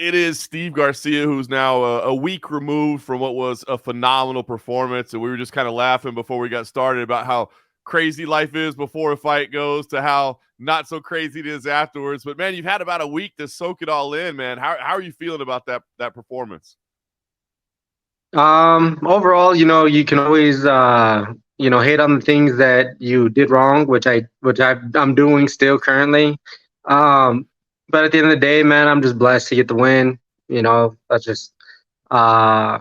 It is Steve Garcia, who's now a week removed from what was a phenomenal performance. And we were just kind of laughing before we got started about how crazy life is before a fight goes to how not so crazy it is afterwards. But, man, you've had about a week to soak it all in, man. How are you feeling about that performance? Overall, you can always hate on the things that you did wrong, I'm doing still currently. Um, but at the end of the day, man, I'm just blessed to get the win. That's just uh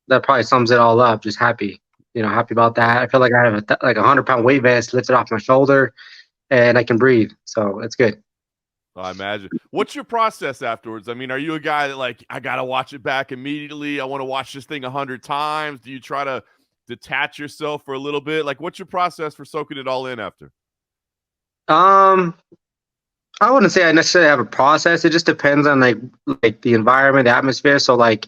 that probably sums it all up. Just happy, happy about that. I feel like I have like 100-pound weight vest lifted off my shoulder, and I can breathe, so it's good. I imagine. What's your process afterwards? I mean, are you a guy that like, I got to watch it back immediately? I want to watch this thing 100 times. Do you try to detach yourself for a little bit? Like, what's your process for soaking it all in after? Um, I wouldn't say I necessarily have a process. It just depends on like the environment, the atmosphere. So like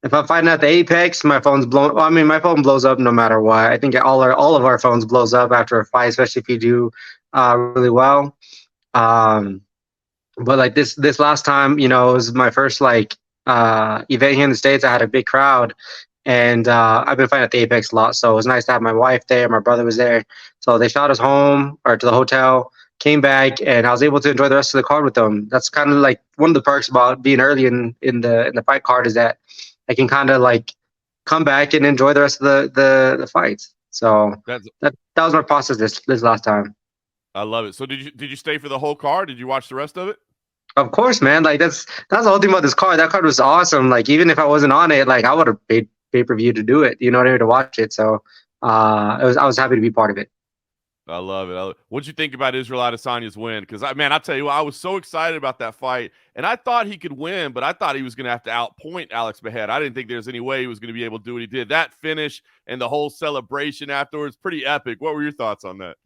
if I'm fighting at the apex, my phone's blown. Well, I mean, my phone blows up no matter what. I think all of our phones blows up after a fight, especially if you do really well. Um, but like this last time, it was my first like event here in the States. I had a big crowd, and I've been fighting at the apex a lot, so it was nice to have my wife there. My brother was there, so they shot us home or to the hotel. Came back, and I was able to enjoy the rest of the card with them. That's kind of like one of the perks about being early in the fight card is that I can kind of like come back and enjoy the rest of the fights. So That's that was my process this last time. I love it. So did you stay for the whole card? Did you watch the rest of it? Of course, man. Like that's the whole thing about this card. That card was awesome. Like even if I wasn't on it, like I would have paid pay-per-view to do it. You know what I mean, to watch it. So I was happy to be part of it. I love it. What'd you think about Israel Adesanya's win? Because I tell you what, I was so excited about that fight, and I thought he could win, but I thought he was going to have to outpoint Alex Behead. I didn't think there was any way he was going to be able to do what he did. That finish and the whole celebration afterwards, pretty epic. What were your thoughts on that?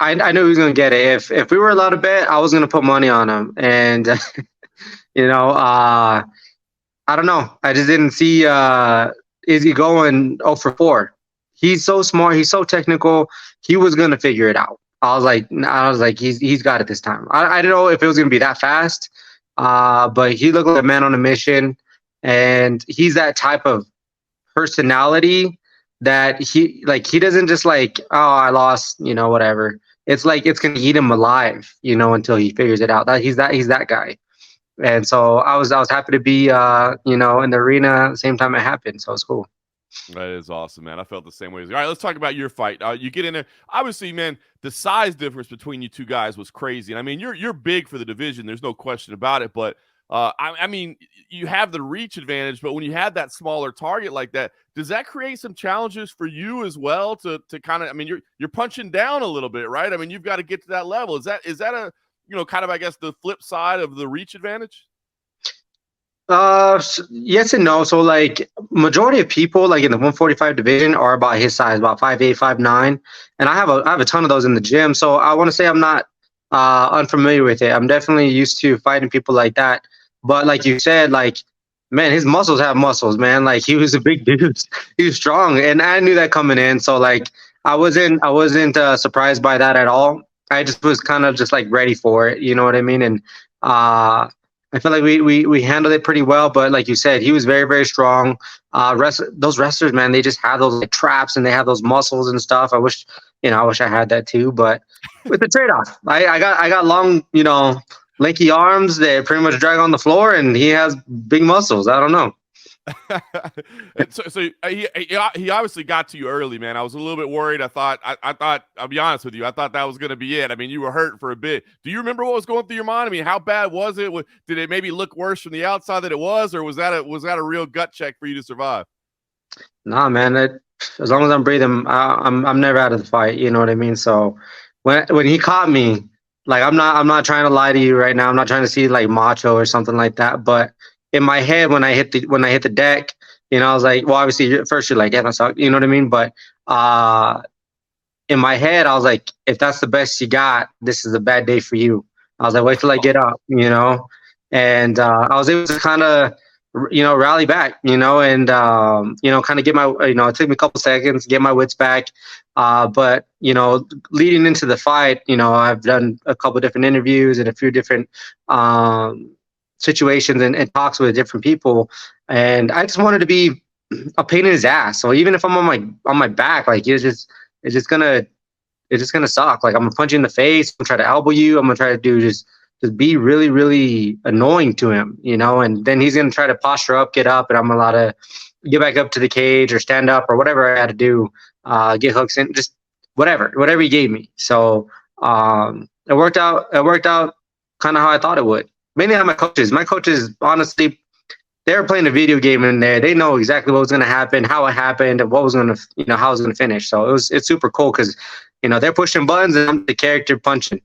I knew he was gonna get it. If we were allowed to bet, I was gonna put money on him. And you know, I don't know. I just didn't see Izzy going 0 for 4. He's so smart. He's so technical. He was gonna figure it out. I was like, he's got it this time. I didn't know if it was gonna be that fast, but he looked like a man on a mission, and he's that type of personality that he doesn't just like, oh, I lost, whatever. It's like it's gonna eat him alive, until he figures it out. That he's that guy. And so I was happy to be in the arena at the same time it happened. So it's cool. That is awesome, man. I felt the same way. All right, let's talk about your fight. You get in there. Obviously, man, the size difference between you two guys was crazy. And I mean, you're big for the division. There's no question about it. But I mean, you have the reach advantage. But when you have that smaller target like that, does that create some challenges for you as well? To kind of, I mean, you're punching down a little bit, right? I mean, you've got to get to that level. Is that a kind of, I guess, the flip side of the reach advantage? Yes and no. So like majority of people like in the 145 division are about his size, about 5'8", 5'9", and I have a ton of those in the gym. So I want to say I'm not unfamiliar with it. I'm definitely used to fighting people like that. But like you said, like man, his muscles have muscles, man. Like he was a big dude. He was strong, and I knew that coming in. So like I wasn't surprised by that at all. I just was kind of just like ready for it. You know what I mean? And uh I feel like we handled it pretty well, but like you said, he was very, very strong. Those wrestlers, man, they just have those like traps and they have those muscles and stuff. I wish I had that too, but with the trade off, I got long, lanky arms that pretty much drag on the floor, and he has big muscles. I don't know. He obviously got to you early, man. I was a little bit worried. I thought I'll be honest with you. I thought that was going to be it. I mean, you were hurt for a bit. Do you remember what was going through your mind? I mean, how bad was it? Did it maybe look worse from the outside than it was, or was that a real gut check for you to survive? Nah, man. As long as I'm breathing, I'm never out of the fight. You know what I mean? So when he caught me, like I'm not trying to lie to you right now. I'm not trying to see like macho or something like that, but in my head when I hit the deck, I was like, well, obviously at first you're like, yeah, that sucked, you know what I mean? But in my head, I was like, if that's the best you got, this is a bad day for you. I was like, wait till I get up, and I was able to kind of, rally back, and kind of get my, it took me a couple seconds to get my wits back. But leading into the fight, I've done a couple different interviews and a few different situations and talks with different people, and I just wanted to be a pain in his ass. So even if I'm on my back, like it's just gonna it's just gonna suck. Like I'm gonna punch you in the face. I'm gonna try to elbow you. I'm gonna try to do just be really really annoying to him, you know. And then he's gonna try to posture up, get up, and I'm allowed to get back up to the cage or stand up or whatever I had to do. Get hooks in, just whatever he gave me. So it worked out. It worked out kind of how I thought it would. Mainly on my coaches. My coaches, honestly, they were playing a video game in there. They know exactly what was going to happen, how it happened, and what was going to, how it was going to finish. So it's super cool because, they're pushing buttons and I'm the character punching.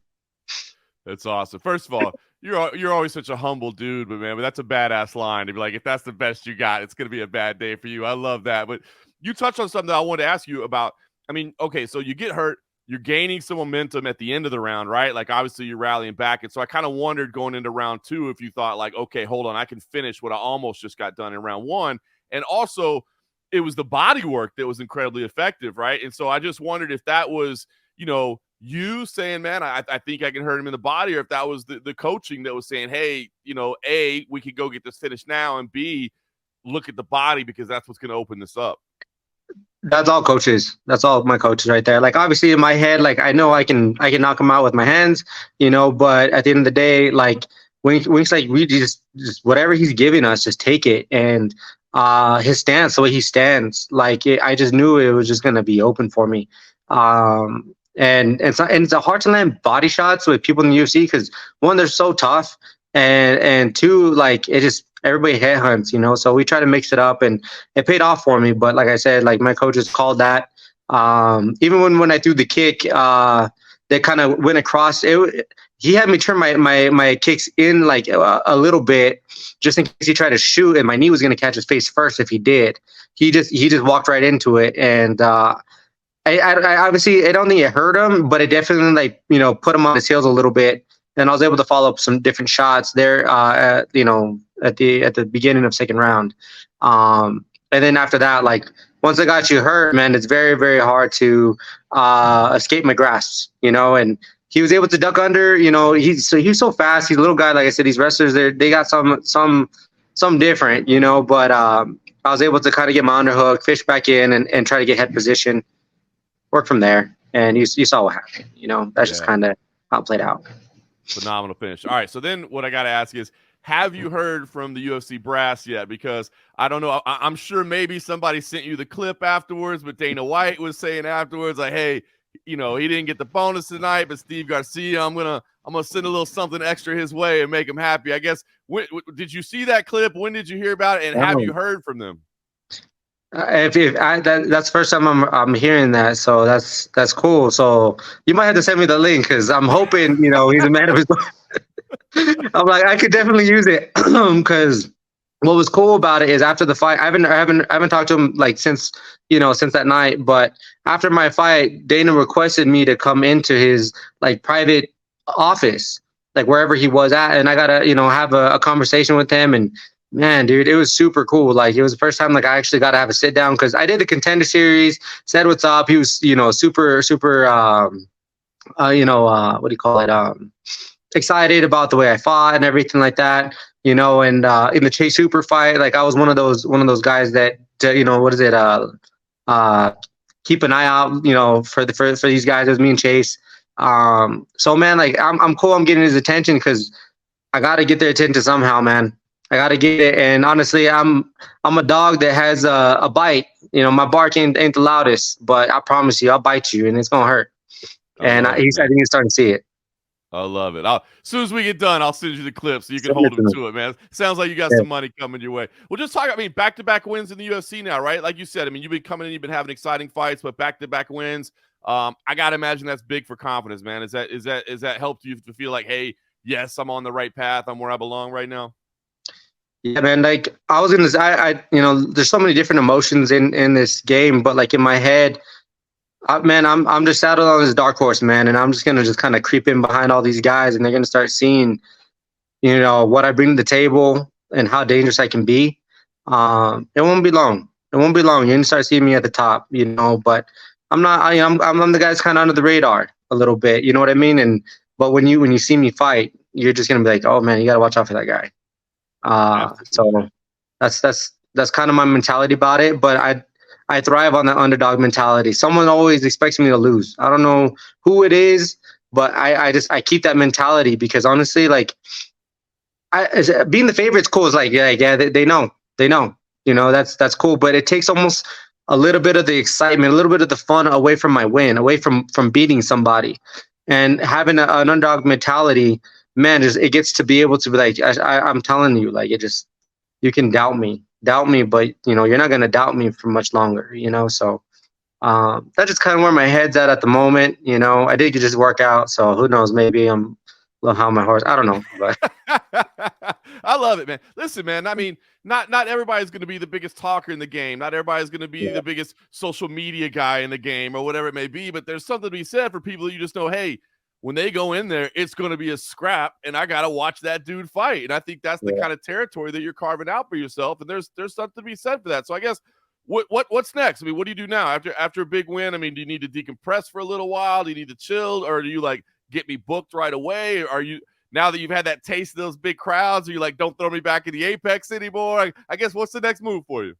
That's awesome. First of all, you're always such a humble dude, but that's a badass line to be like, if that's the best you got, it's going to be a bad day for you. I love that. But you touched on something that I wanted to ask you about. I mean, okay, so you get hurt. You're gaining some momentum at the end of the round, right? Like, obviously, you're rallying back. And so I kind of wondered going into round 2 if you thought, like, okay, hold on, I can finish what I almost just got done in round 1. And also, it was the body work that was incredibly effective, right? And so I just wondered if that was, you saying, man, I think I can hurt him in the body, or if that was the coaching that was saying, hey, A, we could go get this finished now, and B, look at the body because that's what's going to open this up. That's all coaches. That's all my coaches right there. Like obviously in my head, like I know I can knock him out with my hands, but at the end of the day, like Wink's like we just whatever he's giving us, just take it. And his stance, the way he stands, like I just knew it was just gonna be open for me. And it's hard to land body shots with people in the UFC because one, they're so tough, and two, like it just everybody headhunts, so we try to mix it up and it paid off for me. But like I said, like my coaches called that. Even when I threw the kick, they kind of went across it. He had me turn my kicks in like a little bit just in case he tried to shoot and my knee was going to catch his face first. If he did, he just walked right into it. And I obviously I don't think it hurt him, but it definitely like put him on his heels a little bit. And I was able to follow up some different shots there, at the beginning of second round. And then after that, like once I got you hurt, man, it's very, very hard to escape my grasps, and he was able to duck under, he's so fast. He's a little guy. Like I said, these wrestlers, they got some different, but I was able to kind of get my underhook, fish back in and try to get head position, work from there. And you saw what happened, that's just kind of how it played out. Phenomenal finish. All right, so then what I got to ask is, have you heard from the UFC brass yet? Because I don't know. I'm sure maybe somebody sent you the clip afterwards, but Dana White was saying afterwards, like, hey, he didn't get the bonus tonight, but Steve Garcia, I'm gonna send a little something extra his way and make him happy. I guess. Did you see that clip? When did you hear about it? And have you heard from them? That's the first time I'm hearing that, so that's cool. So you might have to send me the link because I'm hoping he's a man of his word. I'm like I could definitely use it because what was cool about it is after the fight, I haven't talked to him like since that night. But after my fight, Dana requested me to come into his like private office, like wherever he was at, and I gotta have a conversation with him. And man, dude, it was super cool. Like it was the first time like I actually got to have a sit down because I did the Contender Series, said what's up. He was super what do you call it, excited about the way I fought and everything like that. And in the Chase Super fight, like I was one of those guys that keep an eye out for these guys. It was me and Chase. So man, like I'm cool. I'm getting his attention because I got to get their attention somehow, man. I got to get it. And honestly, I'm a dog that has a bite. My bark ain't the loudest, but I promise you, I'll bite you and it's going to hurt. And I think he's starting to see it. I love it. As soon as we get done, I'll send you the clip so you can hold him to it, man. Sounds like you got some money coming your way. Well, just talk, back-to-back wins in the UFC now, right? Like you said, you've been coming in, you've been having exciting fights, but back-to-back wins. I got to imagine that's big for confidence, man. Is that helped you to feel like, hey, yes, I'm on the right path. I'm where I belong right now? Yeah, man. Like I was gonna say, there's so many different emotions in this game, but like in my head, man, I'm just saddled on this dark horse, man, and I'm just gonna kind of creep in behind all these guys, and they're gonna start seeing, what I bring to the table and how dangerous I can be. It won't be long. You're gonna start seeing me at the top, But I'm not. I'm the guy that's kind of under the radar a little bit. You know what I mean? But when you see me fight, you're just gonna be like, oh man, you gotta watch out for that guy. Absolutely. So that's kind of my mentality about it. But I thrive on the underdog mentality. Someone always expects me to lose. I don't know who it is, but I keep that mentality because honestly, like being the favorite's cool. Is like yeah, they know, that's cool. But it takes almost a little bit of the excitement, a little bit of the fun away from my win, away from beating somebody, and having an underdog mentality. Man, just it gets to be able to be like I'm telling you, like it just you can doubt me, but you're not gonna doubt me for much longer. So that's just kind of where my head's at the moment. I did just work out, so who knows? Maybe I'm a little high on my horse. I don't know, but I love it, man. Listen, man. I mean, not everybody's going to be the biggest talker in the game. Not everybody's going to be yeah, the biggest social media guy in the game or whatever it may be. But there's something to be said for people you just know. Hey, when they go in there, it's going to be a scrap, and I got to watch that dude fight. And I think that's the yeah. kind of territory that you're carving out for yourself. And there's something to be said for that. So I guess what's next? I mean, what do you do now after a big win? I mean, do you need to decompress for a little while? Do you need to chill, or do you like get me booked right away? Or are you now that you've had that taste of those big crowds, are you like, don't throw me back in the apex anymore? I guess what's the next move for you?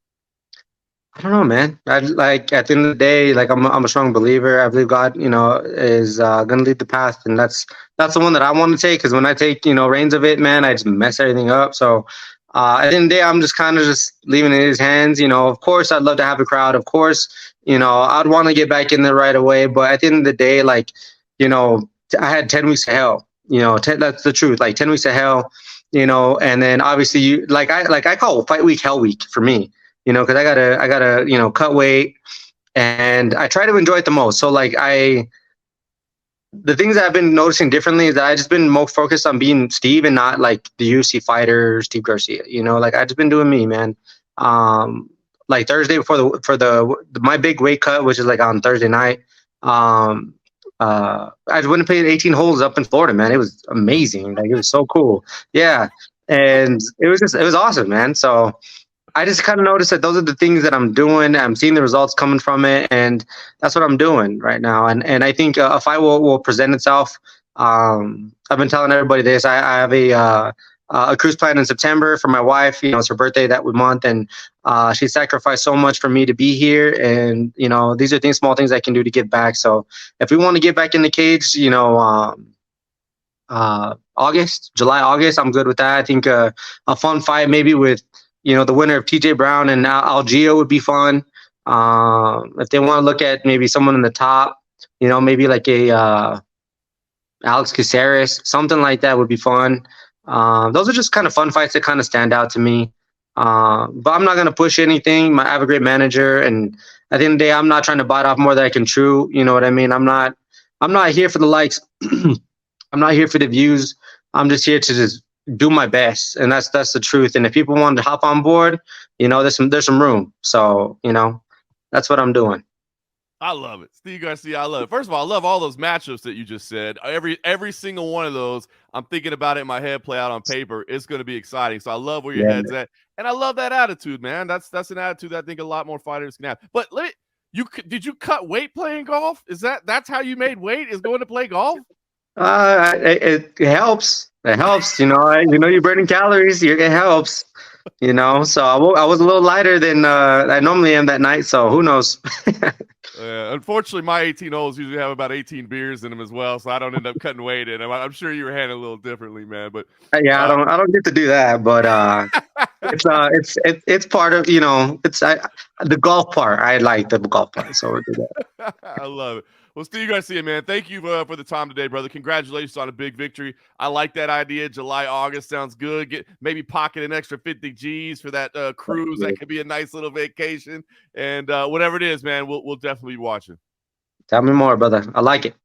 I don't know, man. I like at the end of the day, like I'm a strong believer. I believe God, is gonna lead the path, and that's the one that I want to take. Because when I take, reins of it, man, I just mess everything up. So at the end of the day, I'm just kind of just leaving it in His hands. Of course, I'd love to have a crowd. Of course, I'd want to get back in there right away. But at the end of the day, like, I had 10 weeks of hell. That's the truth. Like 10 weeks of hell. And then obviously you like I call fight week hell week for me, because I gotta cut weight, and I try to enjoy it the most. So like the things that I've been noticing differently is that I just been more focused on being Steve and not like the UFC fighter Steve Garcia. Like I just been doing me, man. Like Thursday before my big weight cut, which is like on Thursday night. I just went and played 18 holes up in Florida, man. It was amazing. Like it was so cool. Yeah, and it was awesome, man. So I just kind of noticed that those are the things that I'm doing. I'm seeing the results coming from it, and that's what I'm doing right now. And I think a fight will present itself. I've been telling everybody this. I have a cruise plan in September for my wife. It's her birthday that month, and she sacrificed so much for me to be here. And these are small things I can do to give back. So if we want to get back in the cage, July, August, I'm good with that. I think a fun fight maybe with the winner of TJ Brown and Algeo would be fun. If they want to look at maybe someone in the top, maybe like a Alex Caceres, something like that would be fun. Those are just kind of fun fights that kind of stand out to me. But I'm not going to push anything. I have a great manager, and at the end of the day, I'm not trying to bite off more than I can chew. You know what I mean? I'm not here for the likes. I'm not here for the views. I'm just here to just do my best, and that's the truth. And if people want to hop on board, there's some room. So that's what I'm doing. I love it. Steve Garcia, I love it. First of all, I love all those matchups that you just said. Every single one of those, I'm thinking about it in my head, play out on paper. It's going to be exciting. So I love where your Yeah. head's at. And I love that attitude, man. That's an attitude that I think a lot more fighters can have. But did you cut weight playing golf? That's how you made weight, is going to play golf? It helps. It helps. You're burning calories. It helps. So I was a little lighter than I normally am that night. So who knows? Unfortunately, my 18 holes usually have about 18 beers in them as well, so I don't end up cutting weight in them. I'm sure you were handling a little differently, man. But Yeah, I don't get to do that, but it's part of the golf part. I like the golf part, so we'll do that. I love it. Well, Steve Garcia, man, thank you for the time today, brother. Congratulations on a big victory. I like that idea. July, August sounds good. Maybe pocket an extra 50 G's for that cruise. That could be a nice little vacation. And whatever it is, man, we'll definitely be watching. Tell me more, brother. I like it.